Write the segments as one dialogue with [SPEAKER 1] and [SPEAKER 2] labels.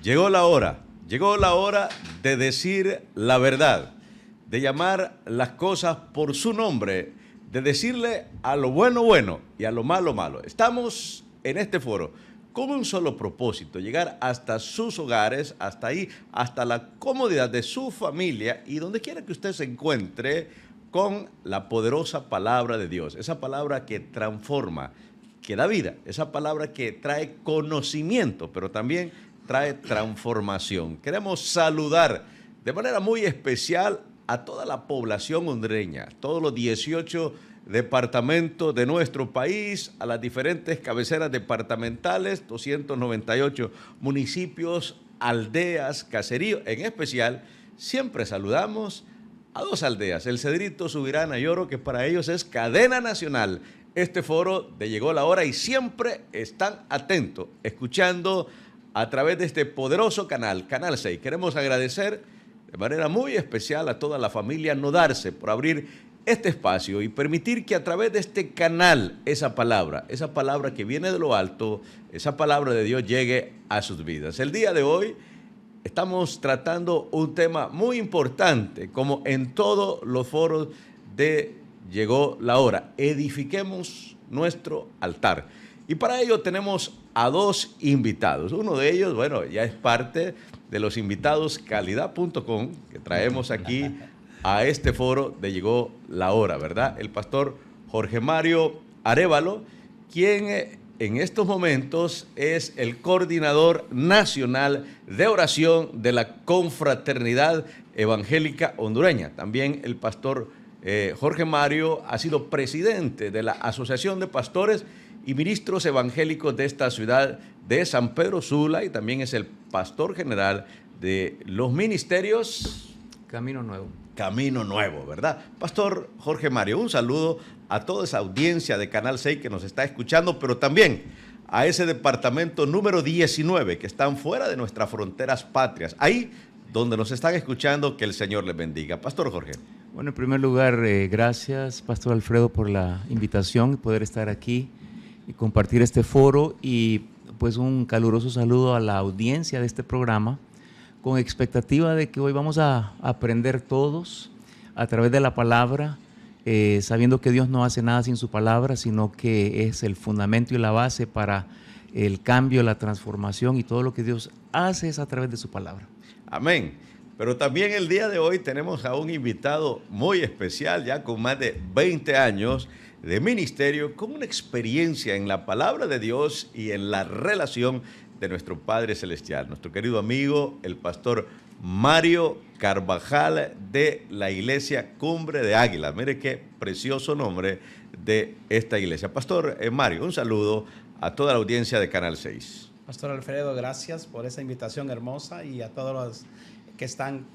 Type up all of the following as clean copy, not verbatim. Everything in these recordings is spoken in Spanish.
[SPEAKER 1] Llegó la hora de decir la verdad, de llamar las cosas por su nombre, de decirle a lo bueno bueno y a lo malo malo. Estamos en este foro con un solo propósito, llegar hasta sus hogares, hasta ahí, hasta la comodidad de su familia y donde quiera que usted se encuentre con la poderosa palabra de Dios, esa palabra que transforma, que da vida, esa palabra que trae conocimiento, pero también trae transformación. Queremos saludar de manera muy especial a toda la población hondureña, todos los 18 departamentos de nuestro país, a las diferentes cabeceras departamentales, 298 municipios, aldeas, caseríos. En especial, siempre saludamos a dos aldeas, el Cedrito, Subirana y Oro, que para ellos es cadena nacional. Este foro de Llegó la Hora y siempre están atentos, escuchando a través de este poderoso canal, Canal 6. Queremos agradecer de manera muy especial a toda la familia Nodarse por abrir este espacio y permitir que a través de este canal esa palabra que viene de lo alto, esa palabra de Dios llegue a sus vidas. El día de hoy estamos tratando un tema muy importante, como en todos los foros de Llegó la Hora. Edifiquemos nuestro altar. Y para ello tenemos a dos invitados. Uno de ellos, bueno, ya es parte de los invitados calidad.com que traemos aquí a este foro de Llegó la Hora, ¿verdad? El pastor Jorge Mario Arévalo, quien en estos momentos es el coordinador nacional de oración de la Confraternidad Evangélica Hondureña. También el pastor Jorge Mario ha sido presidente de la Asociación de Pastores y Ministros Evangélicos de esta ciudad de San Pedro Sula y también es el pastor general de los ministerios
[SPEAKER 2] Camino Nuevo.
[SPEAKER 1] Camino Nuevo, ¿verdad? Pastor Jorge Mario, un saludo a toda esa audiencia de Canal 6 que nos está escuchando, pero también a ese departamento número 19 que están fuera de nuestras fronteras patrias, ahí donde nos están escuchando, que el Señor les bendiga. Pastor Jorge.
[SPEAKER 2] Bueno, en primer lugar, gracias, Pastor Alfredo, por la invitación y poder estar aquí y compartir este foro y pues un caluroso saludo a la audiencia de este programa con expectativa de que hoy vamos a aprender todos a través de la palabra, sabiendo que Dios no hace nada sin su palabra, sino que es el fundamento y la base para el cambio, la transformación y todo lo que Dios hace es a través de su palabra.
[SPEAKER 1] Amén. Pero también el día de hoy tenemos a un invitado muy especial, ya con más de 20 años de ministerio, con una experiencia en la palabra de Dios y en la relación de nuestro Padre Celestial, nuestro querido amigo, el pastor Mario Carvajal de la iglesia Cumbre de Águilas. Mire qué precioso nombre de esta iglesia. Pastor Mario, un saludo a toda la audiencia de Canal 6.
[SPEAKER 3] Pastor Alfredo, gracias por esa invitación hermosa y a todos los que están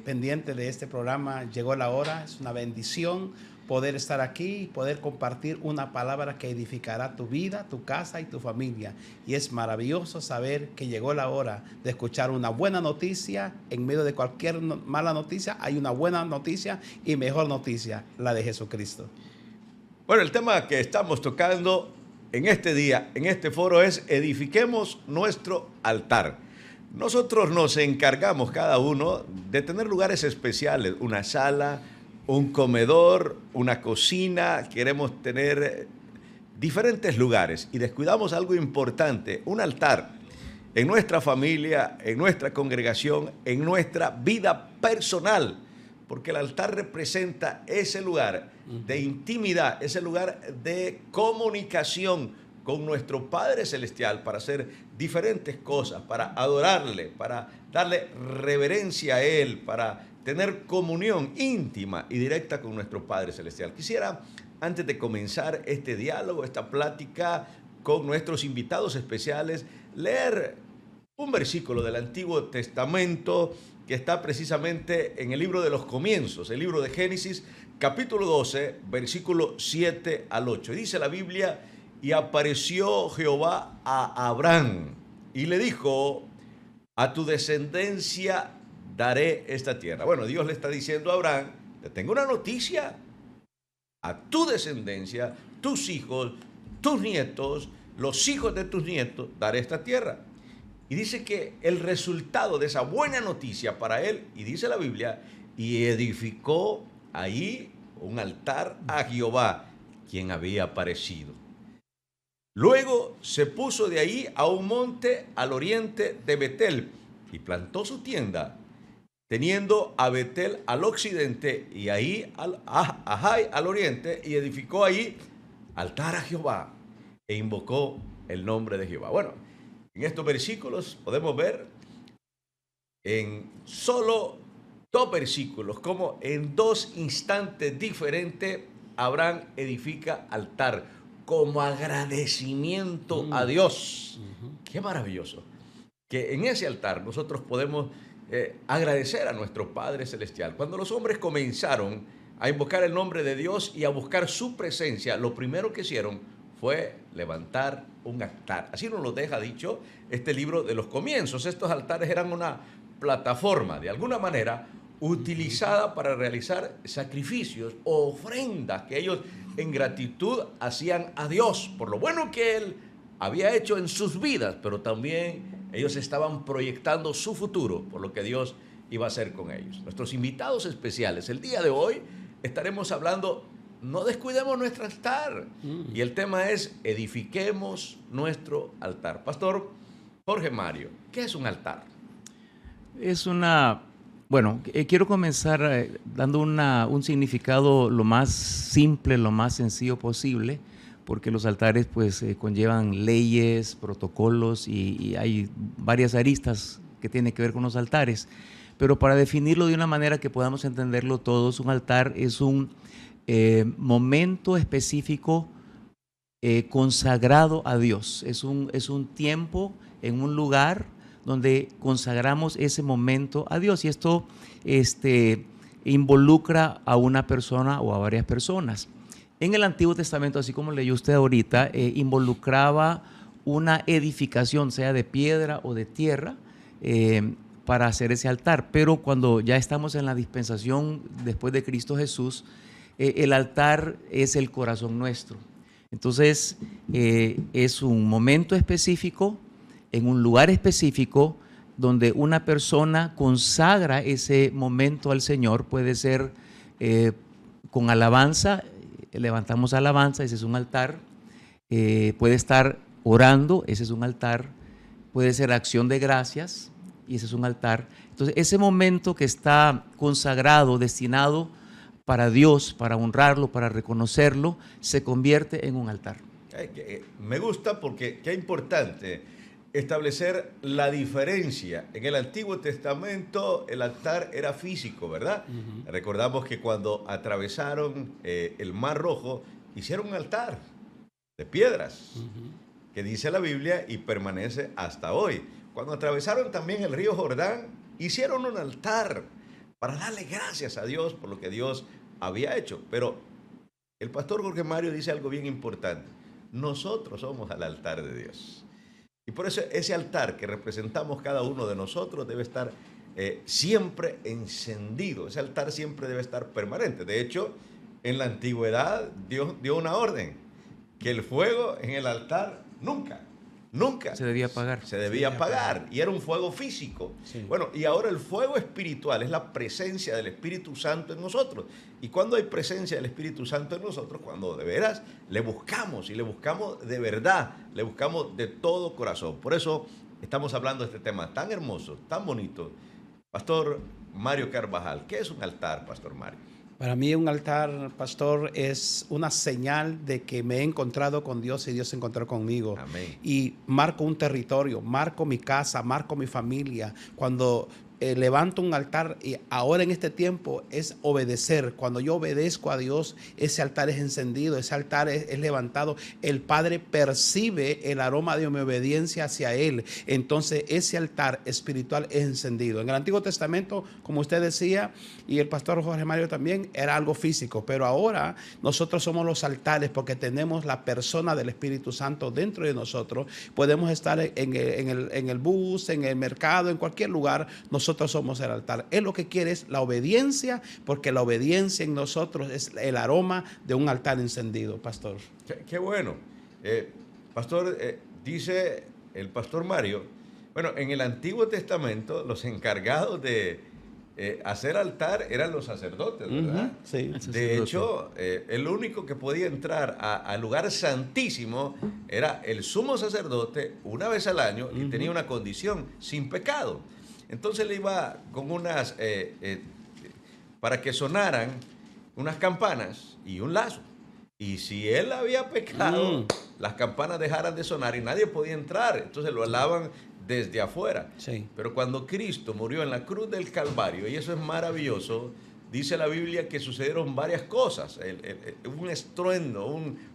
[SPEAKER 3] pendientes de este programa. Llegó la hora, es una bendición poder estar aquí y poder compartir una palabra que edificará tu vida, tu casa y tu familia. Y es maravilloso saber que llegó la hora de escuchar una buena noticia. En medio de cualquier mala noticia hay una buena noticia y mejor noticia, la de Jesucristo.
[SPEAKER 1] Bueno, el tema que estamos tocando en este día, en este foro, es edifiquemos nuestro altar. Nosotros nos encargamos cada uno de tener lugares especiales, una sala, un comedor, una cocina. Queremos tener diferentes lugares y descuidamos algo importante, un altar en nuestra familia, en nuestra congregación, en nuestra vida personal, porque el altar representa ese lugar de intimidad, ese lugar de comunicación con nuestro Padre Celestial para hacer diferentes cosas, para adorarle, para darle reverencia a Él, para tener comunión íntima y directa con nuestro Padre Celestial. Quisiera, antes de comenzar este diálogo, esta plática con nuestros invitados especiales, leer un versículo del Antiguo Testamento que está precisamente en el libro de los comienzos, el libro de Génesis, capítulo 12, versículo 7 al 8. Dice la Biblia: y apareció Jehová a Abraham y le dijo: a tu descendencia daré esta tierra. Bueno, Dios le está diciendo a Abraham: te tengo una noticia, a tu descendencia, tus hijos, tus nietos, los hijos de tus nietos, daré esta tierra. Y dice que el resultado de esa buena noticia para él, y dice la Biblia, y edificó ahí un altar a Jehová, quien había aparecido. Luego se puso de ahí a un monte al oriente de Betel y plantó su tienda, teniendo a Betel al occidente y ahí a Jai al oriente, y edificó ahí altar a Jehová e invocó el nombre de Jehová. Bueno, en estos versículos podemos ver en solo 2 versículos como en 2 instantes diferentes Abraham edifica altar como agradecimiento a Dios. Qué maravilloso que en ese altar nosotros podemos agradecer a nuestro Padre Celestial. Cuando los hombres comenzaron a invocar el nombre de Dios y a buscar su presencia, lo primero que hicieron fue levantar un altar. Así nos lo deja dicho este libro de los comienzos. Estos altares eran una plataforma, de alguna manera, utilizada para realizar sacrificios o ofrendas que ellos en gratitud hacían a Dios por lo bueno que Él había hecho en sus vidas, pero también ellos estaban proyectando su futuro por lo que Dios iba a hacer con ellos. Nuestros invitados especiales, el día de hoy estaremos hablando, no descuidemos nuestro altar, y el tema es edifiquemos nuestro altar. Pastor Jorge Mario, ¿qué es un altar?
[SPEAKER 2] Quiero comenzar dando un significado lo más simple, lo más sencillo posible, porque los altares pues conllevan leyes, protocolos y hay varias aristas que tienen que ver con los altares. Pero para definirlo de una manera que podamos entenderlo todos, un altar es un momento específico consagrado a Dios. Es un tiempo en un lugar donde consagramos ese momento a Dios, y esto involucra a una persona o a varias personas. En el Antiguo Testamento, así como leyó usted ahorita, involucraba una edificación, sea de piedra o de tierra, para hacer ese altar. Pero cuando ya estamos en la dispensación después de Cristo Jesús, el altar es el corazón nuestro. Entonces, es un momento específico, en un lugar específico, donde una persona consagra ese momento al Señor. Puede ser con alabanza, levantamos alabanza, ese es un altar. Puede estar orando, ese es un altar. Puede ser acción de gracias, y ese es un altar. Entonces, ese momento que está consagrado, destinado para Dios, para honrarlo, para reconocerlo, se convierte en un altar.
[SPEAKER 1] Me gusta porque qué importante establecer la diferencia. En el Antiguo Testamento el altar era físico, ¿verdad? Recordamos que cuando atravesaron el Mar Rojo, hicieron un altar de piedras, que dice la Biblia y permanece hasta hoy. Cuando atravesaron también el río Jordán, hicieron un altar para darle gracias a Dios por lo que Dios había hecho. Pero el pastor Jorge Mario dice algo bien importante. Nosotros somos al altar de Dios. Y por eso ese altar que representamos cada uno de nosotros debe estar siempre encendido. Ese altar siempre debe estar permanente. De hecho, en la antigüedad Dios dio una orden, que el fuego en el altar nunca
[SPEAKER 2] se debía apagar.
[SPEAKER 1] Se debía apagar, y era un fuego físico. Sí. Bueno, y ahora el fuego espiritual es la presencia del Espíritu Santo en nosotros. Y cuando hay presencia del Espíritu Santo en nosotros, cuando de veras le buscamos, y le buscamos de verdad, le buscamos de todo corazón. Por eso estamos hablando de este tema tan hermoso, tan bonito. Pastor Mario Carvajal, ¿qué es un altar, Pastor Mario?
[SPEAKER 3] Para mí un altar, pastor, es una señal de que me he encontrado con Dios y Dios se encontró conmigo.
[SPEAKER 1] Amén.
[SPEAKER 3] Y marco un territorio, marco mi casa, marco mi familia. Cuando levanto un altar, y ahora en este tiempo es obedecer. Cuando yo obedezco a Dios, ese altar es encendido, ese altar es levantado. El Padre percibe el aroma de mi obediencia hacia Él. Entonces ese altar espiritual es encendido. En el Antiguo Testamento, como usted decía, y el pastor Jorge Mario también, era algo físico. Pero ahora nosotros somos los altares porque tenemos la persona del Espíritu Santo dentro de nosotros. Podemos estar en el bus, en el mercado, en cualquier lugar. Nosotros somos el altar. Él lo que quiere es la obediencia, porque la obediencia en nosotros es el aroma de un altar encendido, pastor.
[SPEAKER 1] Qué bueno. Pastor, dice el pastor Mario Bueno, en el Antiguo Testamento los encargados de hacer altar eran los sacerdotes, ¿verdad?
[SPEAKER 3] Sí.
[SPEAKER 1] De hecho, el único que podía entrar al lugar santísimo era el sumo sacerdote una vez al año y tenía una condición sin pecado. Entonces le iba con unas, para que sonaran unas campanas y un lazo. Y si él había pecado, las campanas dejaran de sonar y nadie podía entrar. Entonces lo alaban desde afuera.
[SPEAKER 3] Sí.
[SPEAKER 1] Pero cuando Cristo murió en la cruz del Calvario, y eso es maravilloso, dice la Biblia que sucedieron varias cosas. Un estruendo,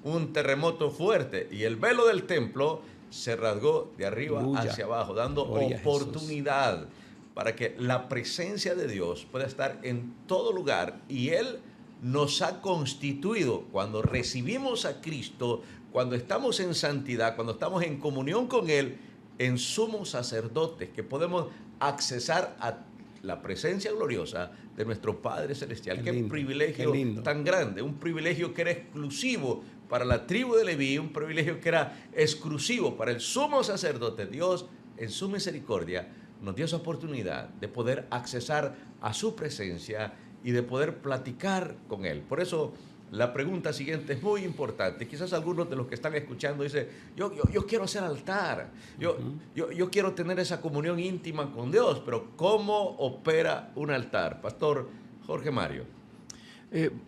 [SPEAKER 1] un terremoto fuerte, y el velo del templo se rasgó de arriba hacia abajo, dando oportunidad para que la presencia de Dios pueda estar en todo lugar. Y Él nos ha constituido, cuando recibimos a Cristo, cuando estamos en santidad, cuando estamos en comunión con Él, en sumos sacerdotes, que podemos accesar a la presencia gloriosa de nuestro Padre Celestial. Qué privilegio tan grande, un privilegio que era exclusivo para la tribu de Leví, un privilegio que era exclusivo para el sumo sacerdote. Dios, en su misericordia, nos dio esa oportunidad de poder accesar a su presencia y de poder platicar con Él. Por eso la pregunta siguiente es muy importante. Quizás algunos de los que están escuchando dicen, yo quiero hacer altar, yo quiero tener esa comunión íntima con Dios, pero ¿cómo opera un altar? Pastor Jorge Mario.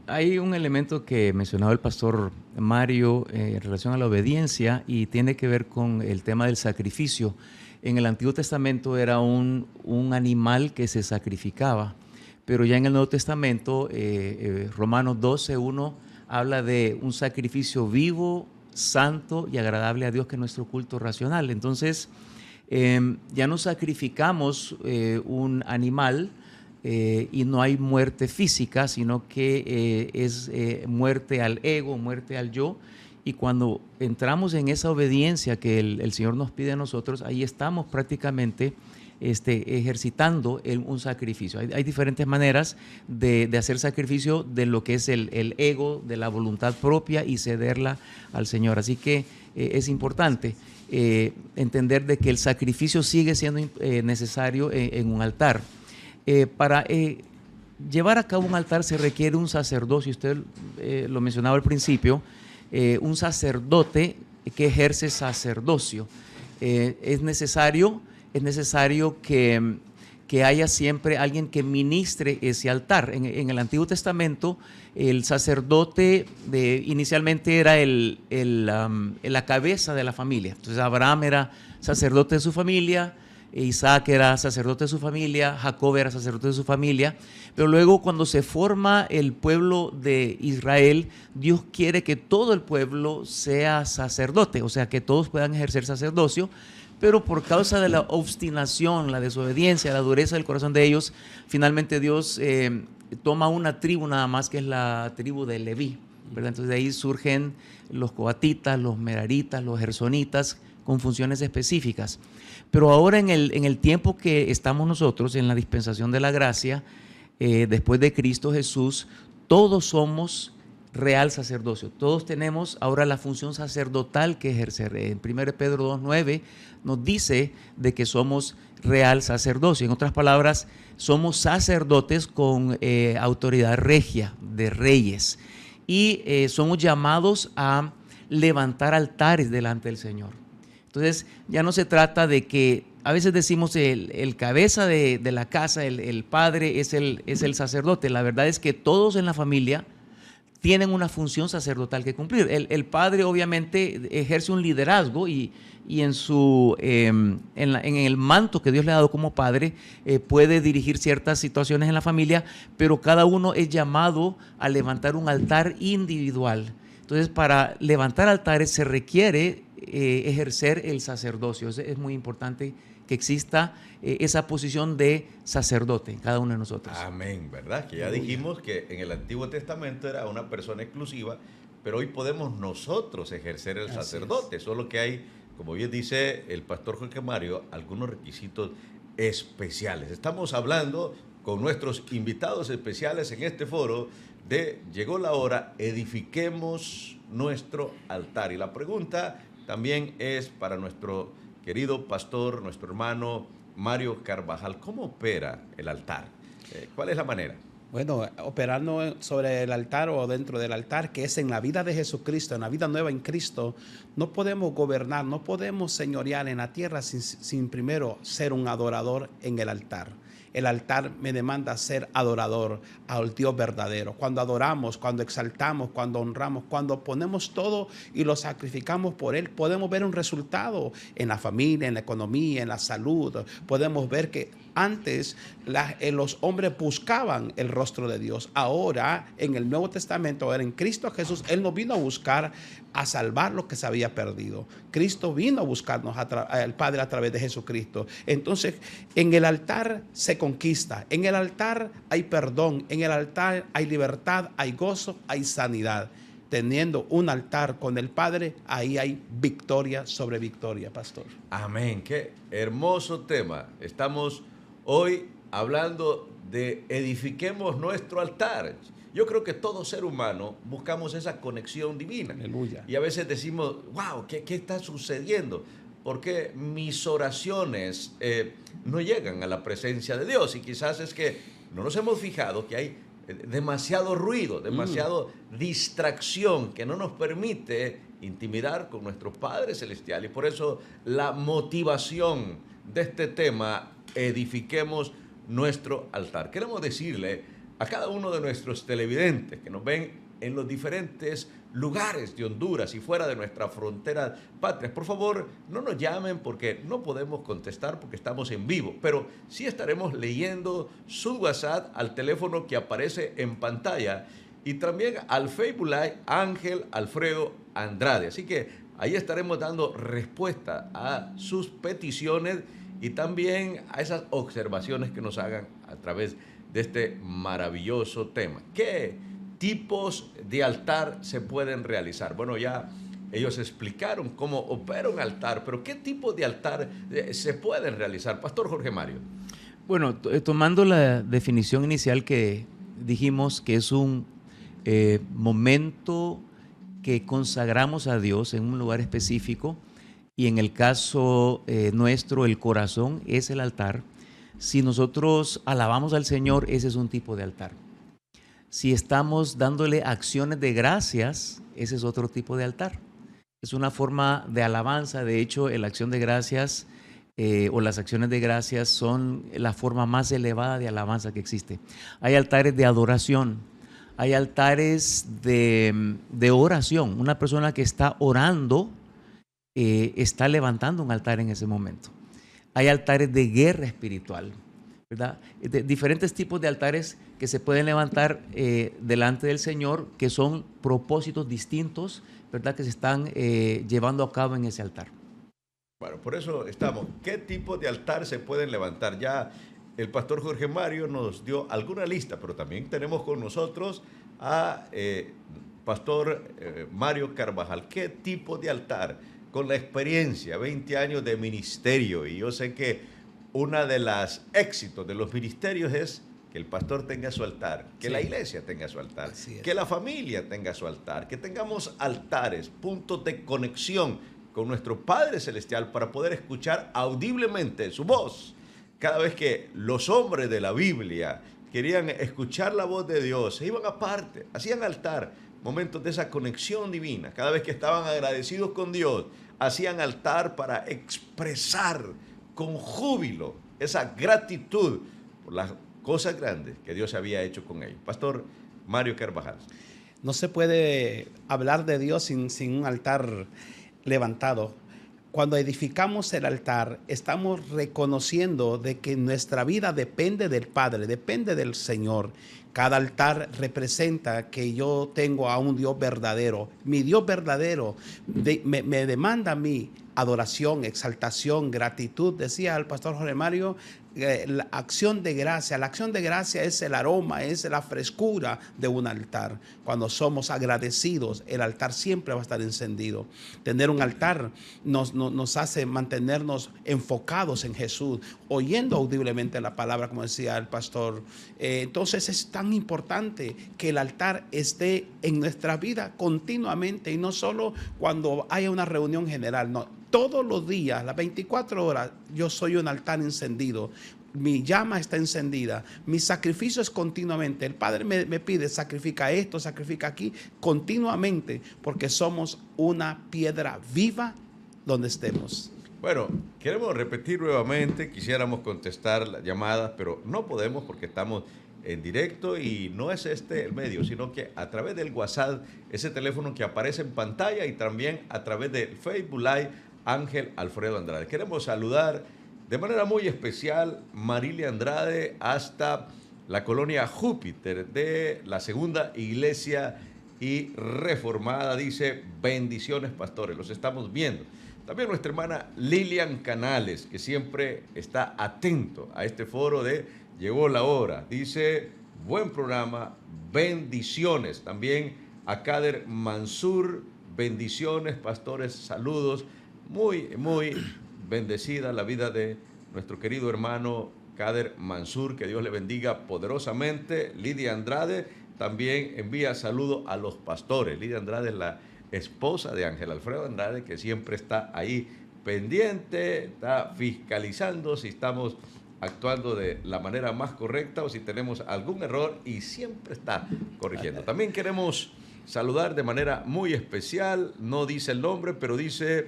[SPEAKER 2] Hay un elemento que mencionaba el pastor Mario en relación a la obediencia y tiene que ver con el tema del sacrificio. En el Antiguo Testamento era un animal que se sacrificaba, pero ya en el Nuevo Testamento, Romanos 12:1 habla de un sacrificio vivo, santo y agradable a Dios, que es nuestro culto racional. Entonces, ya no sacrificamos un animal y no hay muerte física, sino que es muerte al ego, muerte al yo. Y cuando entramos en esa obediencia que el Señor nos pide a nosotros, ahí estamos prácticamente ejercitando un sacrificio. Hay diferentes maneras de hacer sacrificio de lo que es el ego, de la voluntad propia y cederla al Señor. Así que es importante entender de que el sacrificio sigue siendo necesario en un altar. Para llevar a cabo un altar se requiere un sacerdocio. Usted lo mencionaba al principio. Un sacerdote que ejerce sacerdocio. Es necesario que haya siempre alguien que ministre ese altar. En el Antiguo Testamento, el sacerdote inicialmente era la cabeza de la familia. Entonces Abraham era sacerdote de su familia, Isaac era sacerdote de su familia, Jacob era sacerdote de su familia, pero luego cuando se forma el pueblo de Israel, Dios quiere que todo el pueblo sea sacerdote, o sea que todos puedan ejercer sacerdocio, pero por causa de la obstinación, la desobediencia, la dureza del corazón de ellos, finalmente Dios toma una tribu nada más, que es la tribu de Leví, ¿verdad? Entonces de ahí surgen los coatitas, los meraritas, los gersonitas, con funciones específicas. Pero ahora en el tiempo que estamos nosotros, en la dispensación de la gracia, después de Cristo Jesús, todos somos real sacerdocio. Todos tenemos ahora la función sacerdotal que ejercer. En 1 Pedro 2:9 nos dice de que somos real sacerdocio. En otras palabras, somos sacerdotes con autoridad regia de reyes. Y somos llamados a levantar altares delante del Señor. Entonces, ya no se trata de que a veces decimos el cabeza de la casa, el padre es el sacerdote. La verdad es que todos en la familia tienen una función sacerdotal que cumplir. El padre obviamente ejerce un liderazgo y en el manto que Dios le ha dado como padre puede dirigir ciertas situaciones en la familia, pero cada uno es llamado a levantar un altar individual. Entonces, para levantar altares se requiere ejercer el sacerdocio. Es muy importante que exista esa posición de sacerdote en cada uno de nosotros.
[SPEAKER 1] Amén, ¿verdad? Que ya dijimos que en el Antiguo Testamento era una persona exclusiva, pero hoy podemos nosotros ejercer el sacerdote. Solo que hay, como bien dice el pastor Jorge Mario, algunos requisitos especiales. Estamos hablando con nuestros invitados especiales en este foro de Llegó la hora, edifiquemos nuestro altar. Y la pregunta también es para nuestro querido pastor, nuestro hermano Mario Carvajal, ¿cómo opera el altar? ¿Cuál es la manera?
[SPEAKER 3] Bueno, operando sobre el altar o dentro del altar, que es en la vida de Jesucristo, en la vida nueva en Cristo, no podemos gobernar, no podemos señorear en la tierra sin primero ser un adorador en el altar. El altar me demanda ser adorador al Dios verdadero. Cuando adoramos, cuando exaltamos, cuando honramos, cuando ponemos todo y lo sacrificamos por Él, podemos ver un resultado en la familia, en la economía, en la salud. Podemos ver que antes los hombres buscaban el rostro de Dios. Ahora, en el Nuevo Testamento, ahora en Cristo Jesús, Él nos vino a buscar, a salvar lo que se había perdido. Cristo vino a buscarnos al Padre a través de Jesucristo. Entonces, en el altar se conquista. En el altar hay perdón. En el altar hay libertad, hay gozo, hay sanidad. Teniendo un altar con el Padre, ahí hay victoria sobre victoria, pastor.
[SPEAKER 1] Amén. Qué hermoso tema. Estamos hoy hablando de edifiquemos nuestro altar. Yo creo que todo ser humano buscamos esa conexión divina.
[SPEAKER 3] Aleluya.
[SPEAKER 1] Y a veces decimos, wow, ¿qué está sucediendo? Porque mis oraciones no llegan a la presencia de Dios. Y quizás es que no nos hemos fijado que hay demasiado ruido, demasiado distracción que no nos permite intimidar con nuestro Padre Celestial. Y por eso la motivación de este tema, edifiquemos nuestro altar. Queremos decirle a cada uno de nuestros televidentes que nos ven en los diferentes lugares de Honduras y fuera de nuestra frontera patria, por favor, no nos llamen porque no podemos contestar porque estamos en vivo, pero sí estaremos leyendo su WhatsApp al teléfono que aparece en pantalla y también al Facebook Live Ángel Alfredo Andrade. Así que ahí estaremos dando respuesta a sus peticiones y también a esas observaciones que nos hagan a través de este maravilloso tema. ¿Qué tipos de altar se pueden realizar? Bueno, ya ellos explicaron cómo opera un altar, pero ¿qué tipo de altar se pueden realizar? Pastor Jorge Mario.
[SPEAKER 2] Bueno, tomando la definición inicial que dijimos que es un momento que consagramos a Dios en un lugar específico, y en el caso nuestro, el corazón es el altar. Si nosotros alabamos al Señor, ese es un tipo de altar. Si estamos dándole acciones de gracias, ese es otro tipo de altar. Es una forma de alabanza. De hecho, la acción de gracias o las acciones de gracias son la forma más elevada de alabanza que existe. Hay altares de adoración, hay altares de oración. Una persona que está orando está levantando un altar en ese momento. Hay altares de guerra espiritual, ¿verdad? Diferentes tipos de altares que se pueden levantar delante del Señor, que son propósitos distintos, ¿verdad? Que se están llevando a cabo en ese altar.
[SPEAKER 1] Bueno, por eso estamos. ¿Qué tipo de altar se pueden levantar? Ya el pastor Jorge Mario nos dio alguna lista, pero también tenemos con nosotros a pastor Mario Carvajal. ¿Qué tipo de altar? Con la experiencia, 20 años de ministerio, y yo sé que una de las éxitos de los ministerios es que el pastor tenga su altar, que la iglesia tenga su altar, que la familia tenga su altar, que tengamos altares, puntos de conexión con nuestro Padre Celestial para poder escuchar audiblemente su voz. Cada vez que los hombres de la Biblia querían escuchar la voz de Dios, se iban aparte, hacían altar, momentos de esa conexión divina. Cada vez que estaban agradecidos con Dios, hacían altar para expresar con júbilo esa gratitud por las cosas grandes que Dios había hecho con ellos. Pastor Mario Carvajal.
[SPEAKER 3] No se puede hablar de Dios sin un altar levantado. Cuando edificamos el altar, estamos reconociendo de que nuestra vida depende del Padre, depende del Señor. Cada altar representa que yo tengo a un Dios verdadero. Mi Dios verdadero me demanda a mí adoración, exaltación, gratitud. Decía el pastor Jorge Mario, la acción de gracia. La acción de gracia es el aroma, es la frescura de un altar. Cuando somos agradecidos, el altar siempre va a estar encendido. Tener un altar nos hace mantenernos enfocados en Jesús, oyendo audiblemente la palabra, como decía el pastor. Entonces es tan importante que el altar esté en nuestra vida continuamente y no solo cuando haya una reunión general, no. todos los días, las 24 horas, yo soy un altar encendido. Mi llama está encendida, mi sacrificio es continuamente. El Padre me pide, sacrifica esto, sacrifica aquí, continuamente, porque somos una piedra viva donde estemos.
[SPEAKER 1] Bueno, queremos repetir nuevamente, quisiéramos contestar las llamadas, pero no podemos porque estamos en directo y no es este el medio, sino que a través del WhatsApp, ese teléfono que aparece en pantalla, y también a través del Facebook Live, Ángel Alfredo Andrade. Queremos saludar de manera muy especial Marilia Andrade hasta la colonia Júpiter de la Segunda Iglesia y Reformada. Dice, bendiciones pastores, los estamos viendo. También nuestra hermana Lilian Canales, que siempre está atento a este foro de Llegó la Hora. Dice, buen programa, bendiciones. También a Kader Mansur, bendiciones pastores, saludos. Muy, muy bendecida la vida de nuestro querido hermano Kader Mansur, que Dios le bendiga poderosamente. Lidia Andrade también envía saludos a los pastores. Lidia Andrade es la esposa de Ángel Alfredo Andrade, que siempre está ahí pendiente, está fiscalizando si estamos actuando de la manera más correcta o si tenemos algún error, y siempre está corrigiendo. También queremos saludar de manera muy especial, no dice el nombre, pero dice,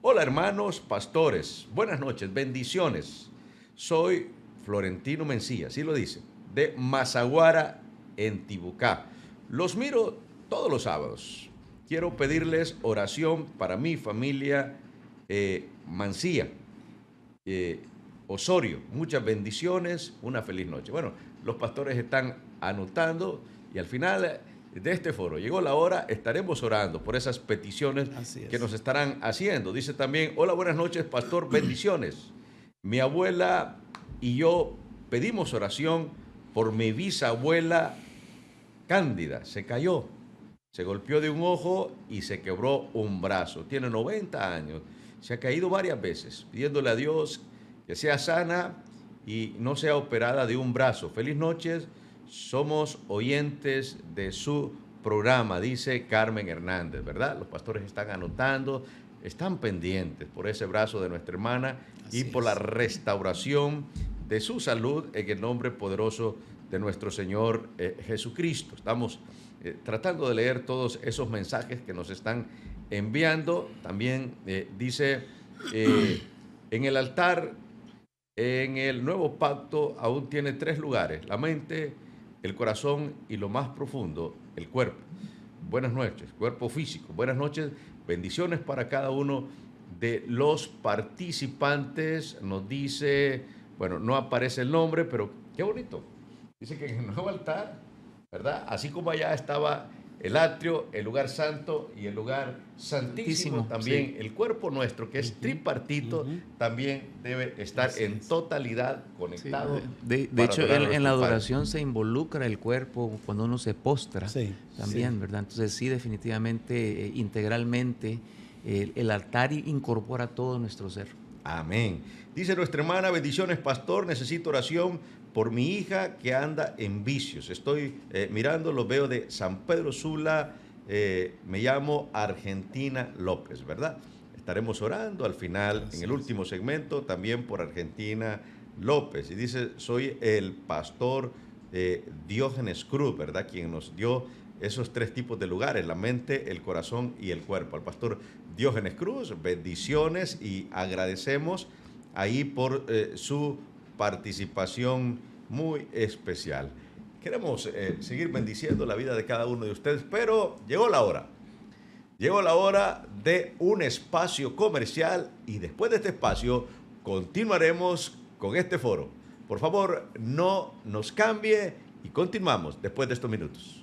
[SPEAKER 1] hola hermanos pastores, buenas noches, bendiciones. Soy Florentino Mencía, así lo dice, de Mazaguara, en Tibucá. Los miro todos los sábados. Quiero pedirles oración para mi familia Mancía, Osorio. Muchas bendiciones, una feliz noche. Bueno, los pastores están anotando y al final de este foro, llegó la hora, estaremos orando por esas peticiones que nos estarán haciendo. Dice también, hola, buenas noches, pastor, bendiciones. Mi abuela y yo pedimos oración por mi bisabuela Cándida. Se cayó, se golpeó de un ojo y se quebró un brazo. Tiene 90 años, se ha caído varias veces, pidiéndole a Dios que sea sana y no sea operada de un brazo. Feliz noches, somos oyentes de su programa, dice Carmen Hernández, ¿verdad? Los pastores están anotando, están pendientes por ese brazo de nuestra hermana y por la restauración de su salud en el nombre poderoso de nuestro Señor Jesucristo. Estamos tratando de leer todos esos mensajes que nos están enviando. También dice, en el altar, en el nuevo pacto, aún tiene 3 lugares: la mente, el corazón y lo más profundo, el cuerpo. Buenas noches, cuerpo físico. Buenas noches, bendiciones para cada uno de los participantes. Nos dice, bueno, no aparece el nombre, pero qué bonito. Dice que en el nuevo altar, ¿verdad? Así como allá estaba el atrio, el lugar santo y el lugar santísimo, también sí. El cuerpo nuestro, que es tripartito, también debe estar en totalidad conectado.
[SPEAKER 2] Sí. De hecho, en la adoración se involucra el cuerpo cuando uno se postra, también, ¿verdad? Entonces sí, definitivamente, integralmente, el altar incorpora todo nuestro ser.
[SPEAKER 1] Amén. Dice nuestra hermana, bendiciones pastor, necesito oración por mi hija que anda en vicios. Estoy mirando, lo veo de San Pedro Sula, me llamo Argentina López, ¿verdad? Estaremos orando al final, en el último segmento, también por Argentina López. Y dice, soy el pastor Diógenes Cruz, ¿verdad? Quien nos dio esos 3 tipos de lugares, la mente, el corazón y el cuerpo. Al pastor Diógenes Cruz, bendiciones y agradecemos ahí por su participación muy especial. Queremos seguir bendiciendo la vida de cada uno de ustedes, pero llegó la hora. Llegó la hora de un espacio comercial y después de este espacio continuaremos con este foro. Por favor, no nos cambie y continuamos después de estos minutos.